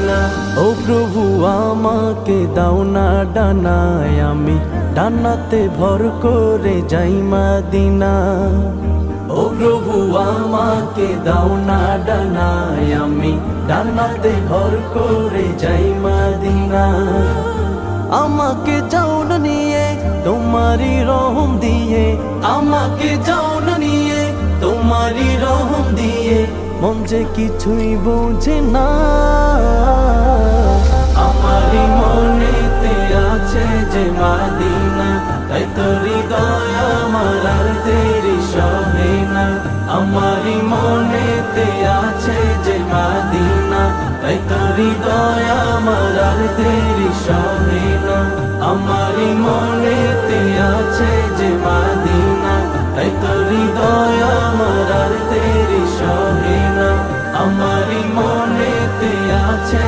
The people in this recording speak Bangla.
মদিনা। ও প্রভু আমাকে দাও না ডানায়, আমি ডানাতে ভর করে যাই মদিনা। ও প্রভু আমাকে দাও না ডানায়, আমি ডানাতে ভর করে যাই মদিনা। আমাকে যাও না নিয়ে তোমারি রহম দিয়ে, আমাকে যাও না নিয়ে তোমারি রহম দিয়ে, মন যে কিছুই বোঝে না। আমারি মনেতে আছে যে মদিনা, তাই তো হৃদয় আমার আর দেরি সহে না। আমারি মনেতে আছে যে মদিনা, তাই তো হৃদয় আমার আর দেরি সহে না। আমারি মনেতে আছে যে মদিনা, তাই তো হৃদয় আমার আর দেরি সহে না। আমারি মনেতে আছে